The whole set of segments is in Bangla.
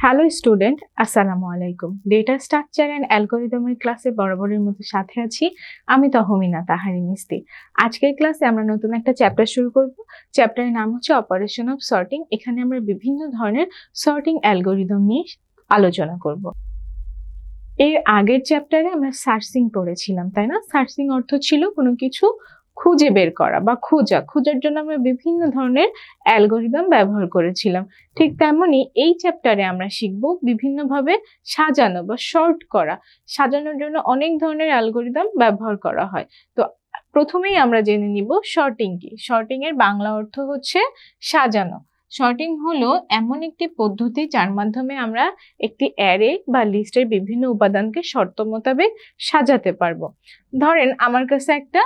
হ্যালো স্টুডেন্ট, আসসালামু আলাইকুম। ডেটা স্ট্রাকচার অ্যান্ড অ্যালগরিদমের ক্লাসে বরাবরের মতো সাথে আছি আমি তহমিনা তাহরিম ইস্তি। আজকের ক্লাসে আমরা নতুন একটা চ্যাপ্টার শুরু করব। চ্যাপ্টারের নাম হচ্ছে অপারেশন অফ সর্টিং। এখানে আমরা বিভিন্ন ধরনের সর্টিং অ্যালগরিদম নিয়ে আলোচনা করব। এর আগের চ্যাপ্টারে আমরা সার্চিং পড়েছিলাম, তাই না? সার্চিং অর্থ ছিল কোনো কিছু খুঁজে বের করা বা খোঁজার জন্য আমরা বিভিন্ন ধরনের অ্যালগরিদম ব্যবহার করেছিলাম। ঠিক তেমনি এই চ্যাপ্টারে আমরা শিখব বিভিন্নভাবে সাজানো বা শর্ট করা। সাজানোর জন্য অনেক ধরনের অ্যালগরিদম ব্যবহার করা হয়। তো প্রথমেই আমরা জেনে নিব শর্টিং কি। শর্টিং এর বাংলা অর্থ হচ্ছে সাজানো। শর্টিং হলো এমন একটি পদ্ধতি যার মাধ্যমে আমরা একটি অ্যারে বা লিস্টের বিভিন্ন উপাদানকে শর্ত মোতাবেক সাজাতে পারবো। ধরেন আমার কাছে একটা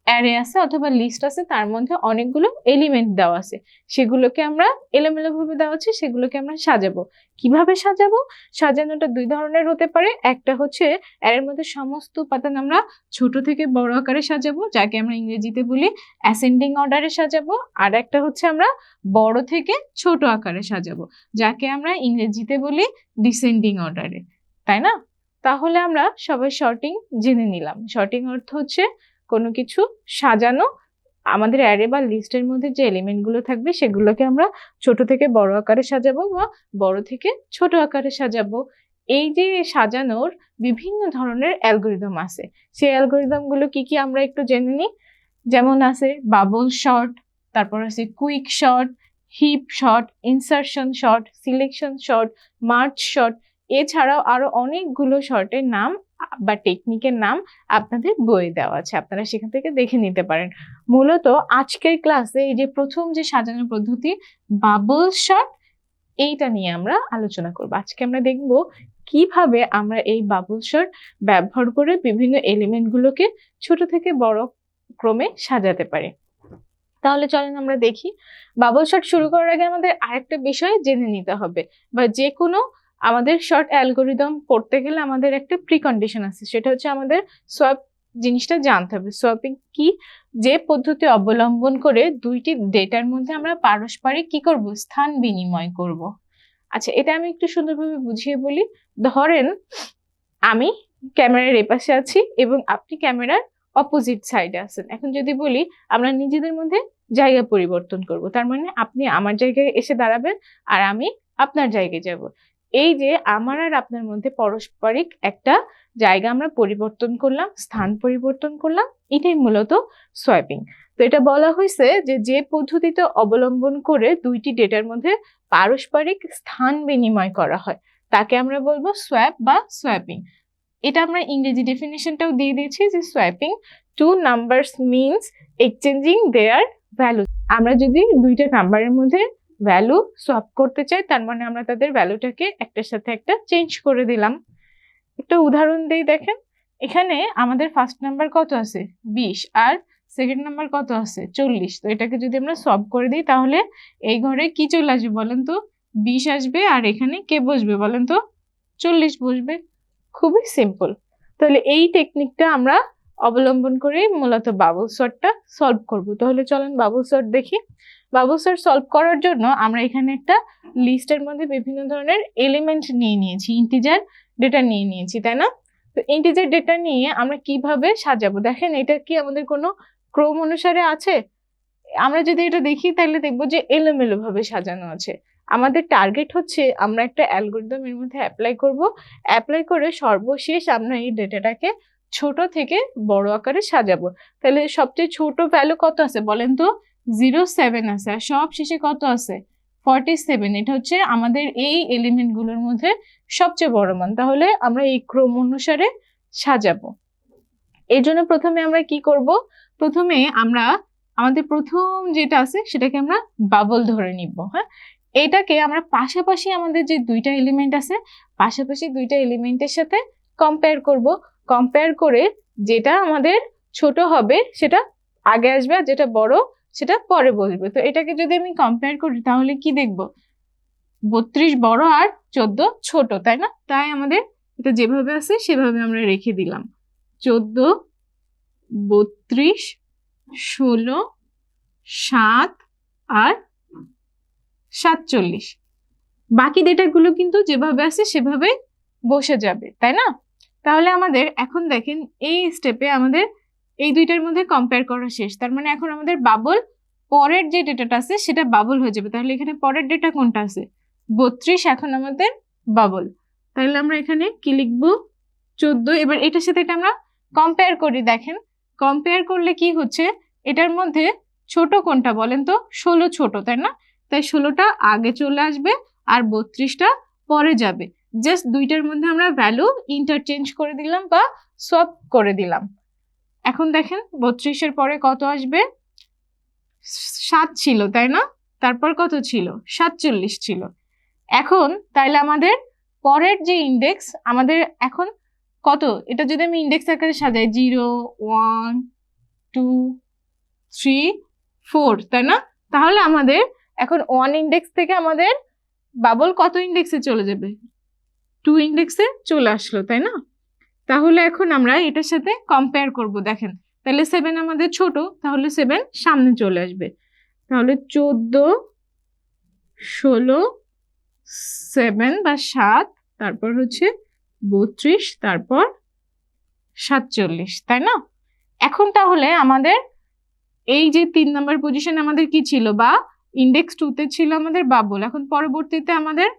অ্যারে আছে অথবা লিস্ট আছে, তার মধ্যে অনেকগুলো এলিমেন্ট দেওয়া আছে, সেগুলোকে আমরা এলোমেলোভাবে দেওয়া আছে, সেগুলোকে আমরা সাজাবো। কিভাবে সাজাবো? সাজানোটা দুই ধরনের হতে পারে। একটা হচ্ছে অ্যারের মধ্যে সমস্ত উপাদান আমরা ছোট থেকে বড় আকারে সাজাবো, যাকে আমরা ইংরেজিতে বলি অ্যাসেন্ডিং অর্ডারে সাজাবো। আর একটা হচ্ছে আমরা বড় থেকে ছোট আকারে সাজাবো, যাকে আমরা ইংরেজিতে বলি ডিসেন্ডিং অর্ডারে, তাই না? তাহলে আমরা সবাই শর্টিং জেনে নিলাম। শর্টিং অর্থ হচ্ছে কোনো কিছু সাজানো। আমাদের অ্যারে বা লিস্টের মধ্যে যে এলিমেন্টগুলো থাকবে সেগুলোকে আমরা ছোট থেকে বড় আকারে সাজাবো বা বড় থেকে ছোট আকারে সাজাবো। এই যে সাজানোর বিভিন্ন ধরনের অ্যালগরিদম আছে, সেই অ্যালগরিদমগুলো কি কি আমরা একটু জেনে নিই। যেমন আছে বাবল শর্ট, তারপর আছে quick sort, heap sort, insertion sort, selection sort, merge sort. এছাড়াও আরো অনেকগুলো শর্টের নাম বা টেকনিকের নাম আপনাদের বইয়ে দেওয়া আছে, আপনারা সেখান থেকে দেখে নিতে পারেন। মূলত আজকের ক্লাসে এই যে প্রথম যে সাজানোর পদ্ধতি বাবল শর্ট, এইটা নিয়ে আমরা আলোচনা করব। আজকে আমরা দেখব কিভাবে আমরা এই বাবল শর্ট ব্যবহার করে বিভিন্ন এলিমেন্টগুলোকে ছোট থেকে বড় ক্রমে সাজাতে পারি। তাহলে চলেন আমরা দেখি। বাবল শর্ট শুরু করার আগে আমাদের আরেকটা বিষয় জেনে নিতে হবে, বা যে কোনো আমাদের শর্ট অ্যালগরিদম পড়তে গেলে আমাদের একটা প্রিকন্ডিশন আছে, সেটা হচ্ছে আমাদের সোয়াপ জিনিসটা জানতে হবে। সোয়াপিং কি? যে পদ্ধতি অবলম্বন করে দুইটি ডেটার মধ্যে আমরা পারস্পরিক কি করব? স্থান বিনিময় করব। আচ্ছা, এটা আমি একটু সুন্দরভাবে বুঝিয়ে বলি। ধরেন আমি ক্যামেরার এপাশে আছি এবং আপনি ক্যামেরার অপোজিট সাইডে আছেন। এখন যদি বলি আমরা নিজেদের মধ্যে জায়গা পরিবর্তন করব, তার মানে আপনি আমার জায়গায় এসে দাঁড়াবেন আর আমি আপনার জায়গায় যাব। এই যে আমার আর আপনার মধ্যে পারস্পরিক একটা জায়গা আমরা পরিবর্তন করলাম, স্থান পরিবর্তন করলাম, এটাই মূলত সোয়াপিং। তো এটা বলা হয়েছে যে যে পদ্ধতিতে অবলম্বন করে দুইটি ডেটার মধ্যে পারস্পরিক স্থান বিনিময় করা হয় তাকে আমরা বলবো সোয়াপ বা সোয়াপিং। এটা আমরা ইংরেজি ডেফিনেশনটাও দিয়ে দিয়েছি যে swapping two numbers means exchanging their value. আমরা যদি দুইটা নাম্বারের মধ্যে ভ্যালু সোয়াপ করতে চাই, তার মানে আমরা তাদের ভ্যালুটাকে একটার সাথে একটা চেঞ্জ করে দিলাম। একটা উদাহরণ দিই, দেখেন এখানে আমাদের ফার্স্ট নাম্বার কত আছে? 20, আর সেকেন্ড নাম্বার কত আছে? 40। তো এটাকে যদি আমরা সলভ করে দিই তাহলে এই ঘরে কি চলে আসবে বলেন তো? 20 আসবে, আর এখানে কে বসবে বলেন তো? 40 বসবে। খুবই সিম্পল। তাহলে এই টেকনিকটা আমরা অবলম্বন করে মূলত বাবল সর্টটা সলভ করব। তাহলে চলেন বাবল সর্ট দেখি। বাবল সর্ট সলভ করার জন্য আমরা এখানে একটা লিস্টের মধ্যে বিভিন্ন ধরনের এলিমেন্ট নিয়ে নিয়েছি, ইন্টিজার ডেটা নিয়ে নিয়েছি, তাই না? তো ইন্টিজার ডেটা নিয়ে আমরা কিভাবে সাজাবো দেখেন, এটা কি আমাদের কোনো ক্রম অনুসারে আছে? আমরা যদি এটা দেখি তাহলে দেখবো যে এলোমেলো ভাবে সাজানো আছে। আমাদের টার্গেট হচ্ছে আমরা একটা অ্যালগরিদম এর মধ্যে অ্যাপ্লাই করব, অ্যাপ্লাই করে সর্বশেষ আমরা এই ডেটাটাকে ছোট থেকে বড় আকারে সাজাবো। তাহলে সবচেয়ে ছোট ভ্যালু কত আছে বলেন তো? 0.7 আছে। আর সব শেষে কত আছে? 47। এটা হচ্ছে আমাদের এই এলিমেন্ট গুলোর মধ্যে সবচেয়ে বড় মান। তাহলে আমরা এই ক্রম অনুসারে সাজাবো। এর জন্য প্রথমে আমরা কি করব? প্রথমে আমরা আমাদের প্রথম যেটা আছে সেটাকে আমরা বাবল ধরে নিব। হ্যাঁ, এটাকে আমরা পাশাপাশি আমাদের যে দুইটা এলিমেন্ট আছে, পাশাপাশি দুইটা এলিমেন্টের সাথে কম্পেয়ার করব। কম্পেয়ার করে যেটা আমাদের ছোট হবে সেটা আগে আসবে, আর যেটা বড় সেটা পরে বসবে। তো এটাকে যদি আমি কম্পেয়ার করি তাহলে কি দেখব? 32 বড় আর 14 ছোট, তাই না? তাই আমাদের এটা যেভাবে আছে সেভাবে আমরা রেখে দিলাম। 14, 32, 16, 7 আর 47। বাকি ডেটাগুলো কিন্তু যেভাবে আছে সেভাবে বসে যাবে, তাই না? তাহলে আমাদের এখন দেখেন এই স্টেপে আমাদের এই দুইটার মধ্যে কম্পেয়ার করা শেষ। তার মানে এখন আমাদের বাবল পরের যে ডেটাটা আছে সেটা বাবল হয়ে যাবে। তাহলে এখানে পরের ডেটা কোনটা আছে? 32 এখন আমাদের বাবল। তাহলে আমরা এখানে কি লিখবো? 14। এবার এটার সাথে এটা আমরা কম্পেয়ার করি। দেখেন কম্পেয়ার করলে কি হচ্ছে, এটার মধ্যে ছোট কোনটা বলেন তো? 16 ছোট, তাই না? তাই 16টা আগে চলে আসবে আর 32টা পরে যাবে। জাস্ট দুইটার মধ্যে আমরা ভ্যালু ইন্টারচেঞ্জ করে দিলাম বা সোয়াপ করে দিলাম। এখন দেখেন 32-এর পরে কত আসবে? 7 ছিল, তাই না? তারপর কত ছিল? 47 ছিল। এখন তাইলে আমাদের পরের যে ইন্ডেক্স আমাদের এখন কত? এটা যদি আমি ইন্ডেক্স আকারে সাজাই 0 1 2 3 4, তাই না? তাহলে আমাদের এখন 1 ইন্ডেক্স থেকে আমাদের বাবল কত ইন্ডেক্সে চলে যাবে? 2 ইন্ডেক্সে চলে আসলো, তাই না? তাহলে এখন আমরা এটার সাথে কম্পেয়ার করব। দেখেন তাহলে 7 আমাদের ছোট, তাহলে 7 সামনে চলে আসবে। তাহলে 14 16 7 বা 7, তারপর হচ্ছে 32, তারপর 47, তাই না? এখন তাহলে আমাদের এই যে 3 নাম্বার পজিশন আমাদের কি ছিল, বা ইন্ডেক্স 2 তে ছিল আমাদের বাবল। এখন পরবর্তীতে আমাদের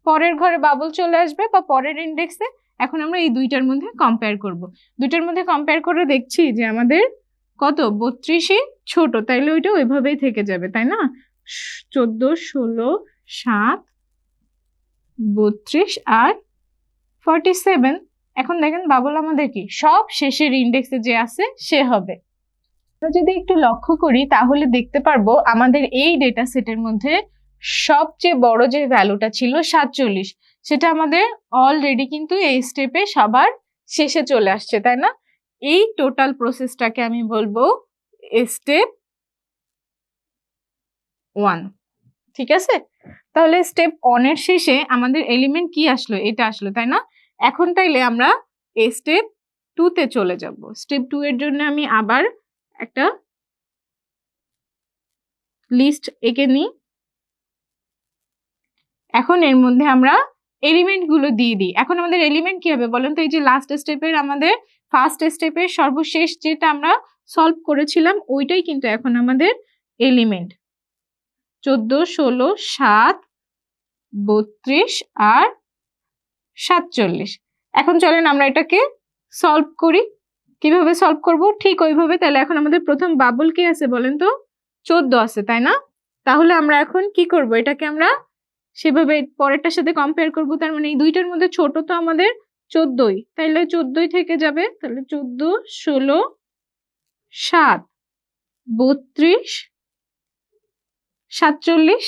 পরের ঘরে বাবল চলে আসবে বা পরের ইন্ডেক্সে। এখন আমরা এই দুইটার মধ্যে কম্পেয়ার করব। দুইটার মধ্যে কম্পেয়ার করে দেখছি যে আমাদের কত? 32ই ছোট, তাইলে ওইটা ওইভাবেই থেকে যাবে, তাই না? 14 16 7 32 আর 47। এখন দেখেন বাবল আমাদের কি সব শেষের ইন্ডেক্সে যে আছে সে হবে। আমরা যদি একটু লক্ষ্য করি তাহলে দেখতে পারবো আমাদের এই ডেটা সেটের মধ্যে সবচেয়ে বড় যে ভ্যালুটা ছিল 47, সেটা আমাদের অলরেডি কিন্তু এই স্টেপে সবার শেষে চলে আসছে, তাই না? এই টোটাল প্রসেসটাকে আমি বলবো স্টেপ 1, ঠিক আছে? তাহলে স্টেপ 1 এর শেষে আমাদের এলিমেন্ট কি আসলো? এটা আসলো, তাই না? এখন তাইলে আমরা এই স্টেপ 2 তে চলে যাব। স্টেপ 2 এর জন্য আমি আবার একটা লিস্ট এঁকে নিই। এখন এর মধ্যে আমরা এলিমেন্ট গুলো দিয়ে দিই। এখন আমাদের এলিমেন্ট কি হবে বলেন তো? এই যে লাস্ট স্টেপের আমাদের ফার্স্ট স্টেপের সর্বশেষ যেটা আমরা সলভ করেছিলাম ওইটাই কিন্তু এখন আমাদের এলিমেন্ট। 14 16 7 32 আর 47। এখন চলেন আমরা এটাকে সলভ করি। কিভাবে সলভ করব? ঠিক ওইভাবে। তাহলে এখন আমাদের প্রথম বাবল কি আছে বলেন তো? 14 আছে, তাই না? তাহলে আমরা এখন কি করব? এটাকে আমরা সেভাবে পরেরটার সাথে কম্পেয়ার করব। তার মানে এই দুইটার মধ্যে ছোট তো আমাদের 14ই, তাইলে 14ই থেকে যাবে। তাহলে 14 16 7 32 47।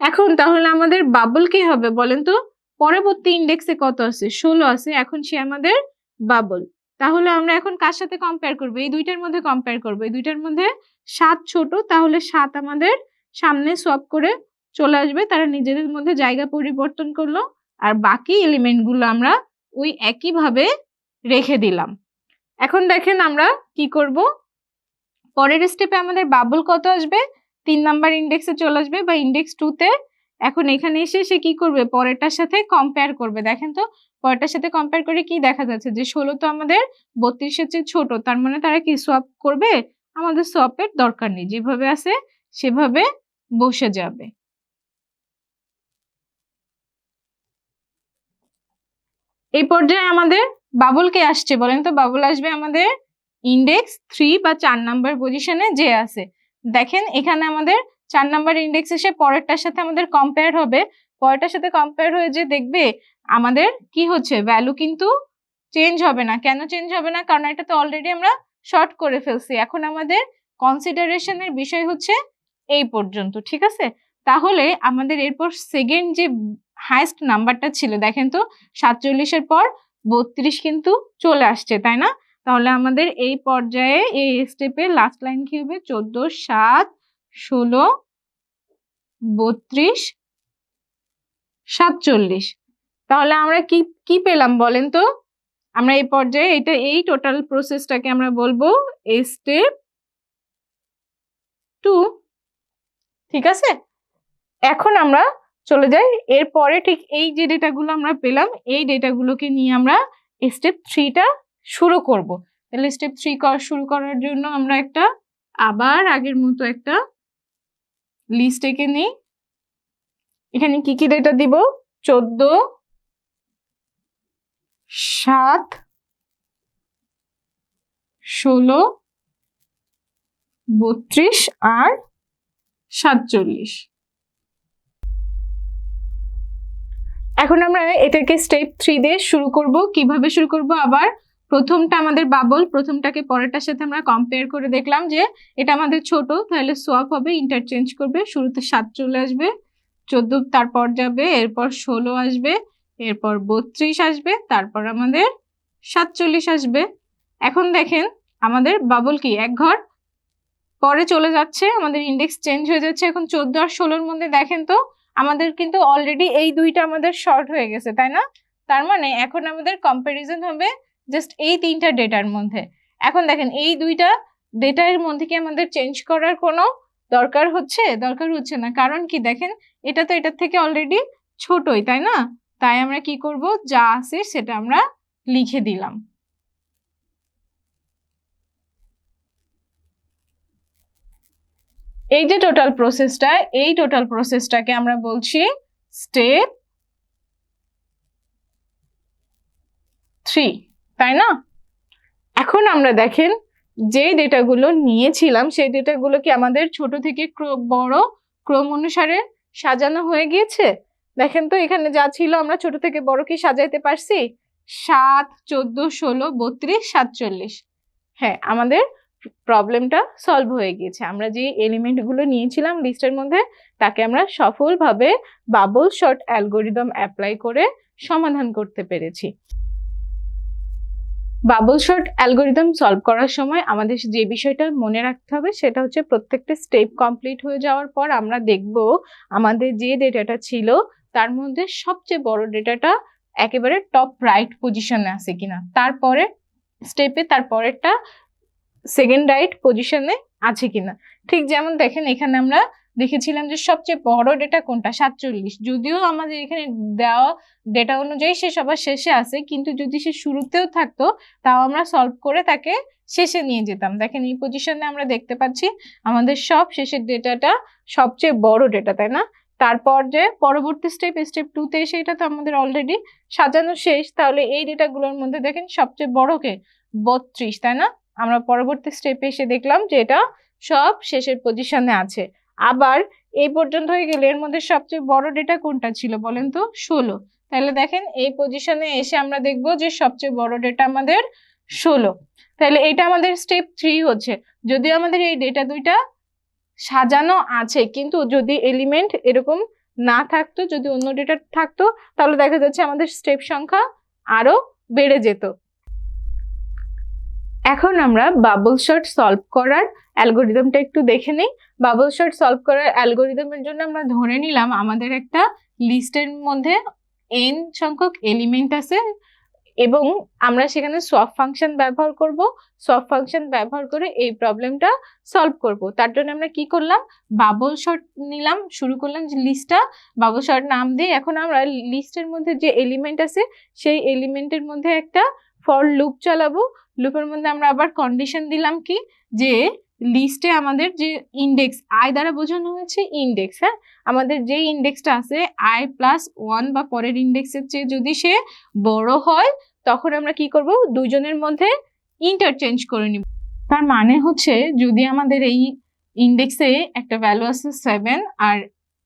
এখন তাহলে আমাদের বাবল কি হবে বলেন তো? পরবর্তী ইন্ডেক্সে কত আছে? 16 আছে। এখন সে আমাদের বাবল। তাহলে আমরা এখন কার সাথে কম্পেয়ার করব? এই দুইটার মধ্যে কম্পেয়ার করব। এই দুইটার মধ্যে 7 ছোট, তাহলে 7 আমাদের সামনে সোয়াপ করে চলে আসবে। তারা নিজেদের মধ্যে জায়গা পরিবর্তন করলো আর বাকি এলিমেন্ট গুলো আমরা ওই একইভাবে রেখে দিলাম। এখন দেখেন আমরা কি করব? পরের স্টেপে আমাদের বাবল কত আসবে? 3 নাম্বার ইন্ডেক্সে চলে আসবে বা ইন্ডেক্স 2 তে। এখন এখানে এসে সে কি করবে? পরেরটার সাথে কম্পেয়ার করবে। দেখেন তো পরেরটার সাথে কম্পেয়ার করে কি দেখা যাচ্ছে যে 16 তো আমাদের 32-এর চেয়ে ছোট, তার মানে তারা কি সোয়াপ করবে? আমাদের সোয়াপের দরকার নেই, যেভাবে আছে সেভাবে বসে যাবে। এই পর্যায়ে আমাদের বাবল কে আসছে বলেন তো? বাবল আসবে আমাদের ইন্ডেক্স 3 বা 4 নাম্বার পজিশনে যে আছে। দেখেন এখানে আমাদের 4 নাম্বার ইন্ডেক্স এসে পরেরটার সাথে আমাদের কম্পেয়ার হবে। পরেরটার সাথে কম্পেয়ার হয়ে যে দেখবে আমাদের কি হচ্ছে? ভ্যালু কিন্তু চেঞ্জ হবে না। কেন চেঞ্জ হবে না? কারণ এটা তো অলরেডি আমরা শর্ট করে ফেলছি। এখন আমাদের কনসিডারেশনের বিষয় হচ্ছে এই পর্যন্ত, ঠিক আছে? তাহলে আমাদের এরপর সেকেন্ড যে হাইয়েস্ট নাম্বারটা ছিল দেখেন তো 47-এর পর 32 কিন্তু চলে আসছে, তাই না? তাহলে আমাদের এই পর্যায়ে এই স্টেপে লাস্ট লাইন কি হবে? 14 7 16 32 47। তাহলে আমরা কি কি পেলাম বলেন তো? আমরা এই পর্যায়ে এই টোটাল প্রসেসটাকে আমরা বলবো স্টেপ 2, ঠিক আছে? এখন আমরা চলে যায়। এরপরে ঠিক এই যে ডেটাগুলো আমরা পেলাম, এই ডেটাগুলোকে নিয়ে আমরা স্টেপ 3টা শুরু করব। তাহলে স্টেপ 3 শুরু করার জন্য আমরা একটা আবার আগের মতো একটা লিস্ট এঁকে নিই। এখানে কি কি ডেটা দিব? 14, 7, 16, 32 আর 47। এখন আমরা এটাকে স্টেপ 3 দিয়ে শুরু করব। কিভাবে শুরু করব? আবার প্রথমটা আমাদের বাবল, প্রথমটাকে পরেরটার সাথে আমরা কম্পেয়ার করে দেখলাম যে এটা আমাদের ছোট, তাহলে সোয়াপ হবে, ইন্টারচেঞ্জ করবে। শুরুতে 7 চলে আসবে, 14 তারপর যাবে, এরপর 16 আসবে, এরপর 32 আসবে, তারপর আমাদের 47 আসবে। এখন দেখেন আমাদের বাবল কি এক ঘর পরে চলে যাচ্ছে, আমাদের ইন্ডেক্স চেঞ্জ হয়ে যাচ্ছে। এখন 14 আর 16-র মধ্যে দেখেন তো আমাদের কিন্তু অলরেডি এই দুইটা আমাদের শর্ট হয়ে গেছে, তাই না? তার মানে এখন আমাদের কম্পারিজন হবে জাস্ট এই 3টা ডেটার মধ্যে। এখন দেখেন এই দুইটা ডেটার মধ্যে কি আমাদের চেঞ্জ করার কোনো দরকার হচ্ছে না। কারণ কি দেখেন, এটা তো এটার থেকে অলরেডি ছোটই, তাই না? তাই আমরা কি করব, যা আছে সেটা আমরা লিখে দিলাম। এই যে টোটাল প্রসেসটা, এই টোটাল প্রসেসটাকে আমরা বলছি স্টেপ 3, তাই না? এখন আমরা দেখেন যে ডেটাগুলো নিয়েছিলাম সেই ডেটাগুলো কি আমাদের ছোট থেকে বড় ক্রম অনুসারে সাজানো হয়ে গিয়েছে? দেখেন তো এখানে যা ছিল আমরা ছোট থেকে বড় কি সাজাইতে পারছি? 7, 14, 16, 32, 47। হ্যাঁ, আমাদের প্রবলেমটা সলভ হয়ে গিয়েছে। আমরা যে এলিমেন্টগুলো নিয়েছিলাম লিস্টের মধ্যে তাকে আমরা সফলভাবে বাবল শর্ট অ্যালগরিদম অ্যাপ্লাই করে সমাধান করতে পেরেছি। বাবল শর্ট অ্যালগরিদম সলভ করার সময় আমাদের যে বিষয়টা মনে রাখতে হবে সেটা হচ্ছে প্রত্যেকটা স্টেপ কমপ্লিট হয়ে যাওয়ার পর আমরা দেখব আমাদের যে ডেটাটা ছিল তার মধ্যে সবচেয়ে বড় ডেটাটা একেবারে টপ রাইট পজিশনে আছে কিনা, তারপরে স্টেপে তারপরেরটা সেকেন্ড রাইট পজিশনে আছে কিনা। ঠিক যেমন দেখেন এখানে আমরা দেখেছিলাম যে সবচেয়ে বড় ডেটা কোনটা, 47। যদিও আমাদের এখানে দেওয়া ডেটা অনুযায়ী সে সবার শেষে আছে, কিন্তু যদি সে শুরুতেও থাকতো তাও আমরা সলভ করে তাকে শেষে নিয়ে যেতাম। দেখেন এই পজিশনে আমরা দেখতে পাচ্ছি আমাদের সব শেষের ডেটাটা সবচেয়ে বড় ডেটা, তাই না? তারপর যে পরবর্তী স্টেপ 2-তে এসে এটা তো আমাদের অলরেডি সাজানো শেষ। তাহলে এই ডেটাগুলোর মধ্যে দেখেন সবচেয়ে বড় কে 32, তাই না? আমরা পরবর্তী স্টেপে এসে দেখলাম যে এটা সব শেষের পজিশনে আছে। আবার এই পর্যন্ত হয়ে গেলে এর মধ্যে সবচেয়ে বড় ডেটা কোনটা ছিল বলেন তো? 16। তাহলে দেখেন এই পজিশনে এসে আমরা দেখব যে সবচেয়ে বড় ডেটা আমাদের 16। তাহলে এটা আমাদের স্টেপ 3 হচ্ছে। যদিও আমাদের এই ডেটা দুইটা সাজানো আছে, কিন্তু যদি এলিমেন্ট এরকম না থাকতো, যদি অন্য ডেটা থাকতো, তাহলে দেখা যাচ্ছে আমাদের স্টেপ সংখ্যা আরো বেড়ে যেত। এখন আমরা বাবল শর্ট সলভ করার অ্যালগরিদমটা একটু দেখে নিই। বাবল শর্ট সলভ করার অ্যালগরিদমের জন্য আমরা ধরে নিলাম আমাদের একটা লিস্টের মধ্যে n সংখ্যক এলিমেন্ট আছে এবং আমরা সেখানে সোয়াপ ফাংশন ব্যবহার করব। সোয়াপ ফাংশন ব্যবহার করে এই প্রবলেমটা সলভ করব। তার জন্য আমরা কি করলাম, বাবল শর্ট নিলাম, শুরু করলাম যে লিস্টটা বাবল শর্ট নাম দিয়ে। এখন আমরা লিস্টের মধ্যে যে এলিমেন্ট আছে সেই এলিমেন্টের মধ্যে একটা ফর লুপ চালাবো। লুপের মধ্যে আমরা আবার কন্ডিশন দিলাম কি, যে লিস্টে আমাদের যে ইন্ডেক্স আই দ্বারা বোঝানো হয়েছে ইন্ডেক্স, হ্যাঁ, আমাদের যে ইন্ডেক্সটা আছে i+1 বা পরের ইন্ডেক্সের চেয়ে যদি সে বড় হয় তখন আমরা কি করব, দুইজনের মধ্যে ইন্টারচেঞ্জ করে নিব। তার মানে হচ্ছে যদি আমাদের এই ইন্ডেক্সে একটা ভ্যালু আছে 7 আর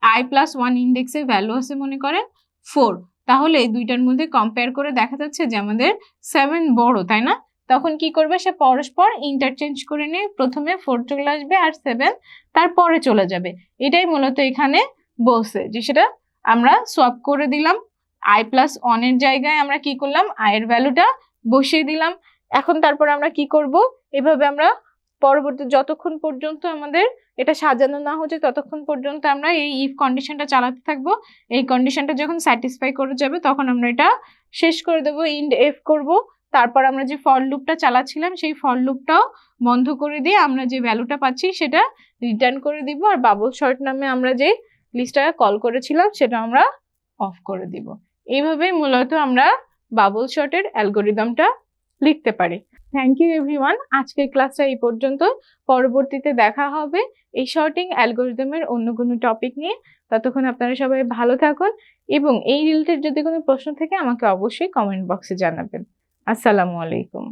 i+1 ইন্ডেক্সে ভ্যালু আছে মনে করেন 4, তাহলে এই দুইটার মধ্যে কম্পেয়ার করে দেখা যাচ্ছে যে আমাদের 7 বড়, তাই না? তখন কি করবে, সে পরস্পর ইন্টারচেঞ্জ করে নিয়ে প্রথমে 4 চলে আসবে আর 7 তারপরে চলে যাবে। এটাই মূলত এখানে বলছে যে সেটা আমরা সোয়াপ করে দিলাম। i+1 এর জায়গায় আমরা কি করলাম, i এর ভ্যালুটা বসিয়ে দিলাম। এখন তারপর আমরা কি করব, এভাবে আমরা পরবর্তী যতক্ষণ পর্যন্ত আমাদের এটা সাজানো না হচ্ছে ততক্ষণ পর্যন্ত আমরা এই ইফ কন্ডিশনটা চালাতে থাকবো। এই কন্ডিশনটা যখন স্যাটিসফাই করে যাবে তখন আমরা এটা শেষ করে দেবো, ইন্ড এফ করব। তারপর আমরা যে ফর লুপটা চালাচ্ছিলাম সেই ফর লুপটাও বন্ধ করে দিয়ে আমরা যে ভ্যালুটা পাচ্ছি সেটা রিটার্ন করে দিব। আর বাবল শর্ট নামে আমরা যে লিস্টটাকে কল করেছিলাম সেটা আমরা অফ করে দিব। এইভাবেই মূলত আমরা বাবল শর্টের অ্যালগোরিদমটা লিখতে পারি। থ্যাংক ইউ এভরিওয়ান, আজকের ক্লাসটা এই পর্যন্ত। পরবর্তীতে দেখা হবে এই শর্টিং অ্যালগোরিদমের অন্য কোনো টপিক নিয়ে। ততক্ষণ আপনারা সবাই ভালো থাকুন এবং এই রিলেটেড যদি কোনো প্রশ্ন থাকে আমাকে অবশ্যই কমেন্ট বক্সে জানাবেন। আসসালামু আলাইকুম।